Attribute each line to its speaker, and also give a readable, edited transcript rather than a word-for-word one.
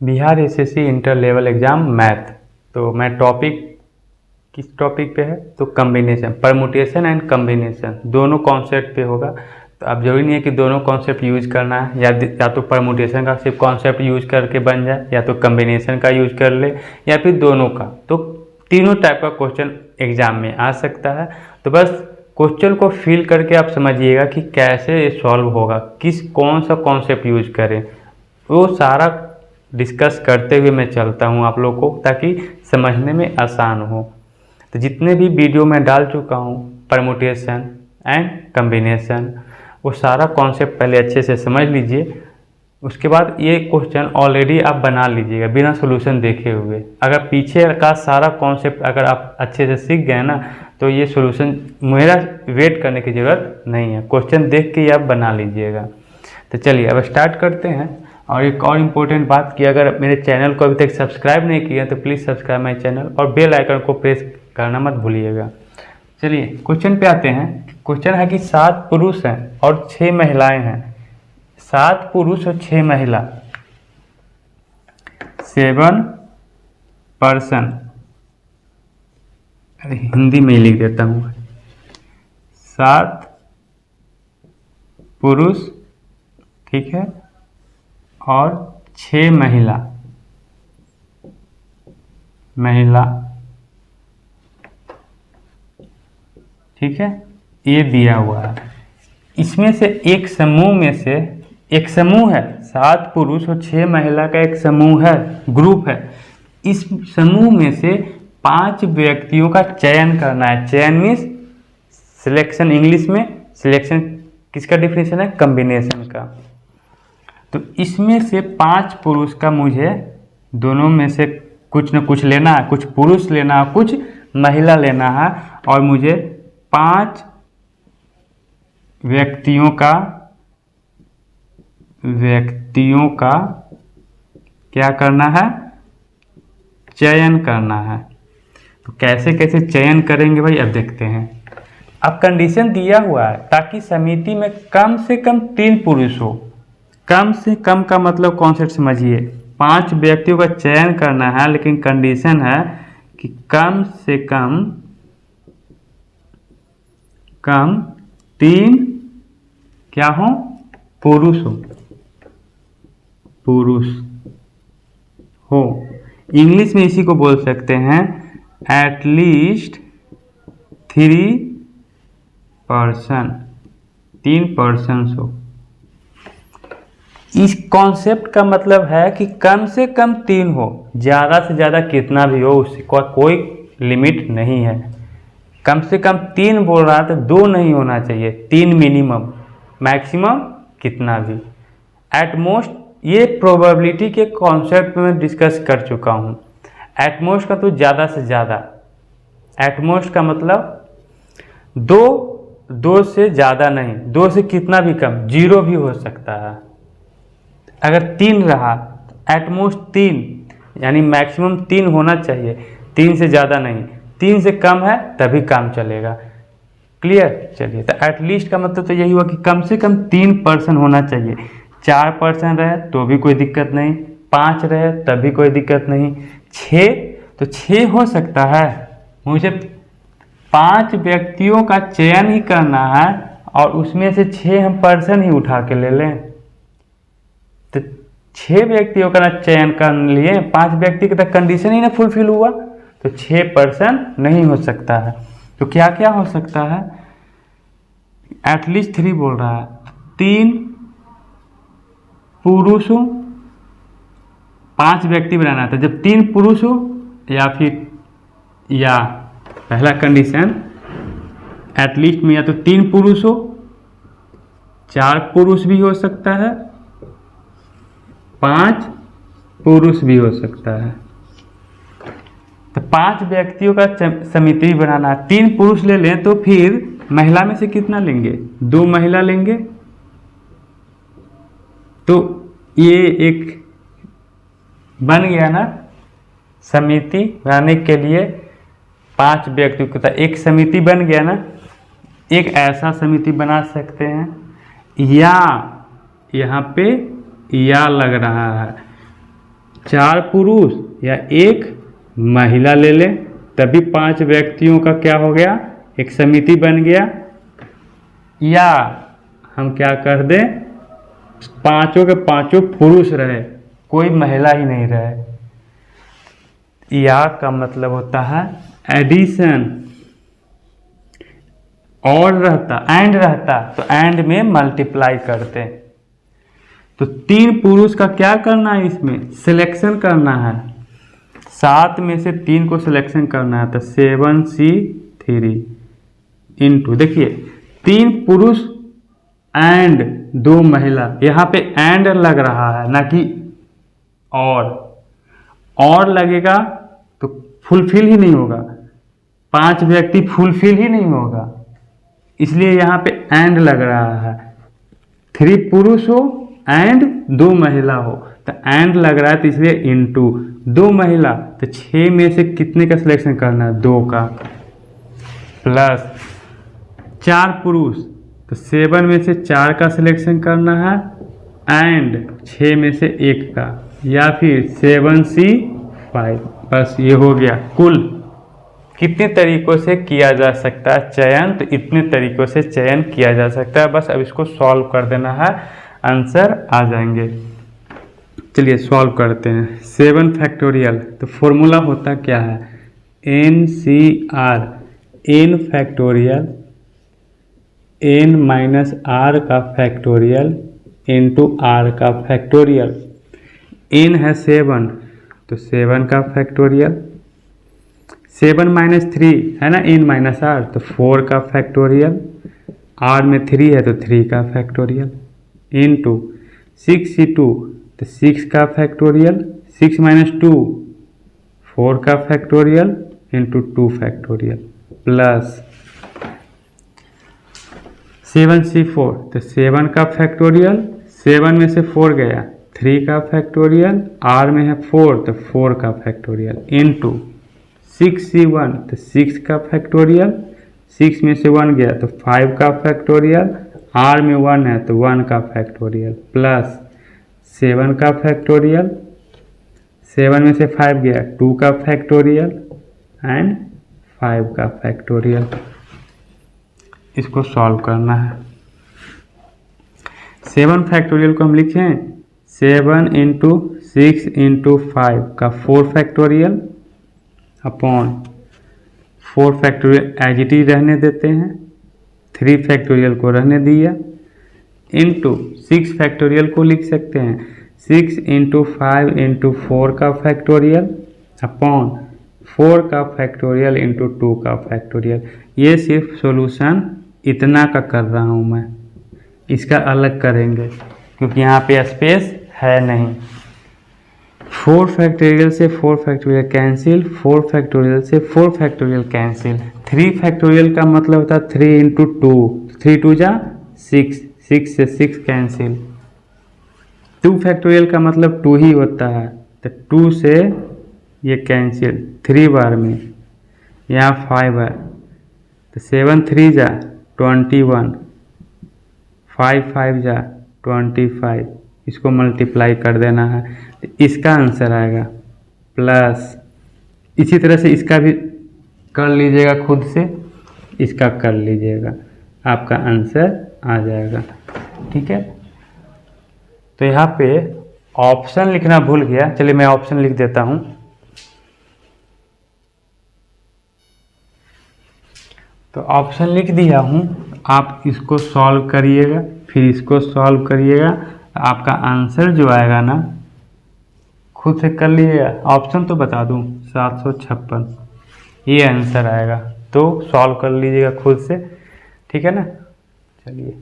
Speaker 1: Bihar SSC inter level exam math. तो मैं topic किस टॉपिक पे है, तो कम्बिनेशन, परमुटेशन एंड कम्बिनेशन दोनों कॉन्सेप्ट पे होगा। तो अब जरूरी नहीं है कि दोनों कॉन्सेप्ट यूज करना है, या तो परमुटेशन का सिर्फ कॉन्सेप्ट यूज करके बन जाए, या तो कम्बिनेशन का यूज कर ले, या फिर दोनों का। तो तीनों टाइप का क्वेश्चन एग्जाम में आ सकता है। तो बस क्वेश्चन को फिल करके आप समझिएगा कि कैसे ये सॉल्व होगा, कौन सा कॉन्सेप्ट यूज करें, वो सारा डिस्कस करते हुए मैं चलता हूँ आप लोग को, ताकि समझने में आसान हो। तो जितने भी वीडियो मैं डाल चुका हूँ परमुटेशन एंड कम्बिनेशन, वो सारा कॉन्सेप्ट पहले अच्छे से समझ लीजिए। उसके बाद ये क्वेश्चन ऑलरेडी आप बना लीजिएगा बिना सॉल्यूशन देखे हुए। अगर पीछे का सारा कॉन्सेप्ट अगर आप अच्छे से सीख गए ना, तो ये सॉल्यूशन मेरा वेट करने की ज़रूरत नहीं है, क्वेश्चन देख के ही आप बना लीजिएगा। तो चलिए अब स्टार्ट करते हैं। और एक और इम्पोर्टेंट बात कि अगर मेरे चैनल को अभी तक सब्सक्राइब नहीं किया तो प्लीज़ सब्सक्राइब माई चैनल और बेल आइकन को प्रेस करना मत भूलिएगा। चलिए क्वेश्चन पे आते हैं। क्वेश्चन है कि 7 पुरुष हैं और 6 महिलाएं हैं। 7 पुरुष और 6 महिला, 7 पर्सन, अरे हिंदी में ही लिख देता हूँ, 7 पुरुष, ठीक है, और 6 महिला, ठीक है, ये दिया हुआ है। इसमें से एक समूह है, 7 पुरुष और 6 महिला का एक समूह है, ग्रुप है। इस समूह में से 5 व्यक्तियों का चयन करना है। चयन मीन्स सिलेक्शन, इंग्लिश में सिलेक्शन किसका डिफिनेशन है, कम्बिनेशन का। तो इसमें से 5 पुरुष का मुझे दोनों में से कुछ न कुछ लेना है, कुछ पुरुष लेना है, कुछ महिला लेना है, और मुझे 5 व्यक्तियों का क्या करना है, चयन करना है। तो कैसे कैसे चयन करेंगे भाई, अब देखते हैं। अब कंडीशन दिया हुआ है ताकि समिति में कम से कम 3 पुरुष हो। कम से कम का मतलब कॉन्सेप्ट समझिए, 5 व्यक्तियों का चयन करना है, लेकिन कंडीशन है कि कम से कम 3 क्या हो, पुरुष हो। इंग्लिश में इसी को बोल सकते हैं एटलीस्ट 3 पर्सन, 3 पर्सन हो। इस कॉन्सेप्ट का मतलब है कि कम से कम 3 हो, ज़्यादा से ज़्यादा कितना भी हो उसका कोई लिमिट नहीं है। कम से कम 3 बोल रहा है तो 2 नहीं होना चाहिए, 3 मिनिमम, मैक्सिमम कितना भी। एटमोस्ट, ये प्रोबेबिलिटी के कॉन्सेप्ट में डिस्कस कर चुका हूँ। एटमोस्ट का तो ज़्यादा से ज़्यादा, एटमोस्ट का मतलब 2 से ज़्यादा नहीं, 2 से कितना भी कम, 0 भी हो सकता है। अगर 3 रहा, एटमोस्ट 3 यानी मैक्सिमम 3 होना चाहिए, 3 से ज़्यादा नहीं। 3 से कम है तभी काम चलेगा। क्लियर। चलिए, तो एटलीस्ट का मतलब तो यही हुआ कि कम से कम 3 पर्सन होना चाहिए। 4 पर्सन रहे तो भी कोई दिक्कत नहीं, 5 रहे तभी कोई दिक्कत नहीं, 6 तो 6 हो सकता है। मुझे 5 व्यक्तियों का चयन ही करना है और उसमें से 6 हम पर्सन ही उठा के ले लें। तो 6 व्यक्तियों का चयन कर लिए, 5 व्यक्ति का कंडीशन ही ना फुलफिल हुआ, तो 6 पर्सन नहीं हो सकता है। तो क्या क्या हो सकता है, एटलीस्ट 3 बोल रहा है, 3 पुरुष हो, 5 व्यक्ति बनाना था। जब 3 पुरुष हो या पहला कंडीशन एटलीस्ट में, या तो 3 पुरुष हो, 4 पुरुष भी हो सकता है, 5 पुरुष भी हो सकता है। तो 5 व्यक्तियों का समिति बनाना है। 3 पुरुष ले लें तो फिर महिला में से कितना लेंगे, 2 महिला लेंगे। तो ये एक बन गया ना, समिति बनाने के लिए 5 व्यक्तियों का एक समिति बन गया ना। एक ऐसा समिति बना सकते हैं, या यहाँ पे या लग रहा है 4 पुरुष या 1 महिला ले लें, तभी 5 व्यक्तियों का क्या हो गया, एक समिति बन गया। या हम क्या कर दें, पांचों के पांचों पुरुष रहे, कोई महिला ही नहीं रहे। या का मतलब होता है एडिशन। और रहता, एंड रहता तो एंड में मल्टीप्लाई करते। तो 3 पुरुष का क्या करना है, इसमें सिलेक्शन करना है। 7 में से 3 को सिलेक्शन करना है, तो 7C3 इंटू, देखिए 3 पुरुष एंड 2 महिला, यहाँ पे एंड लग रहा है ना कि और लगेगा तो फुलफिल ही नहीं होगा, 5 व्यक्ति फुलफिल ही नहीं होगा, इसलिए यहाँ पे एंड लग रहा है। 3 पुरुष हो एंड 2 महिला हो, तो एंड लग रहा है, तो इसलिए इंटू 2 महिला, तो 6 में से कितने का सिलेक्शन करना है, 2 का, प्लस 4 पुरुष, तो 7 में से 4 का सिलेक्शन करना है एंड 6 में से 1 का, या फिर 7C5। बस ये हो गया। कुल कितने तरीकों से किया जा सकता है चयन, तो इतने तरीकों से चयन किया जा सकता है। बस अब इसको सॉल्व कर देना है, आंसर आ जाएंगे। चलिए सॉल्व करते हैं। 7 फैक्टोरियल, तो फॉर्मूला होता क्या है, NCR, n factorial n minus r का फैक्टोरियल इंटू r का फैक्टोरियल। n है 7, तो 7 का फैक्टोरियल, 7 माइनस 3 है ना, n माइनस r, तो 4 का फैक्टोरियल, r में 3 है तो 3 का फैक्टोरियल, इंटू 6C2, तो 6 का फैक्टोरियल, 6 माइनस 2 4 का factorial into 2 factorial, plus 7C4, तो 7 का फैक्टोरियल, 7 में से 4 गया, 3 का फैक्टोरियल, r में है 4 तो 4 का फैक्टोरियल, इंटू 6C1, तो 6 का फैक्टोरियल, 6 में से 1 गया तो 5 का फैक्टोरियल, r में 1 है तो 1 का फैक्टोरियल, प्लस 7 का फैक्टोरियल, 7 में से 5 गया 2 का फैक्टोरियल एंड 5 का फैक्टोरियल। इसको सॉल्व करना है। 7 फैक्टोरियल को हम लिखें 7 इंटू 6 इंटू 5 का 4 factorial upon 4 factorial as it is रहने देते हैं, 3 फैक्टोरियल को रहने दिया, इंटू 6 फैक्टोरियल को लिख सकते हैं 6 इंटू 5 इंटू 4 का फैक्टोरियल अपॉन 4 का फैक्टोरियल इंटू 2 का फैक्टोरियल। ये सिर्फ सॉल्यूशन इतना का कर रहा हूँ मैं, इसका अलग करेंगे क्योंकि यहाँ पे स्पेस है नहीं। 4 फैक्टोरियल से 4 फैक्टोरियल कैंसिल, 4 फैक्टोरियल से 4 फैक्टोरियल कैंसिल, 3 फैक्टोरियल का मतलब होता है 3 इंटू 2, 3 2 जा 6, 6 से 6 कैंसिल, 2 फैक्टोरियल का मतलब 2 ही होता है तो 2 से ये कैंसिल 3 बार में, यहाँ 5 है तो 7 3 जा 21, 5 5 जा 25, इसको मल्टीप्लाई कर देना है तो इसका आंसर आएगा। प्लस इसी तरह से इसका भी कर लीजिएगा, खुद से इसका कर लीजिएगा, आपका आंसर आ जाएगा। ठीक है, तो यहाँ पे ऑप्शन लिखना भूल गया, चलिए मैं ऑप्शन लिख देता हूँ। तो ऑप्शन लिख दिया हूँ, आप इसको सॉल्व करिएगा, फिर इसको सॉल्व करिएगा, आपका आंसर जो आएगा ना खुद से कर लीजिएगा। ऑप्शन तो बता दूँ 756 ये आंसर आएगा, तो सॉल्व कर लीजिएगा खुद से। ठीक है ना, चलिए।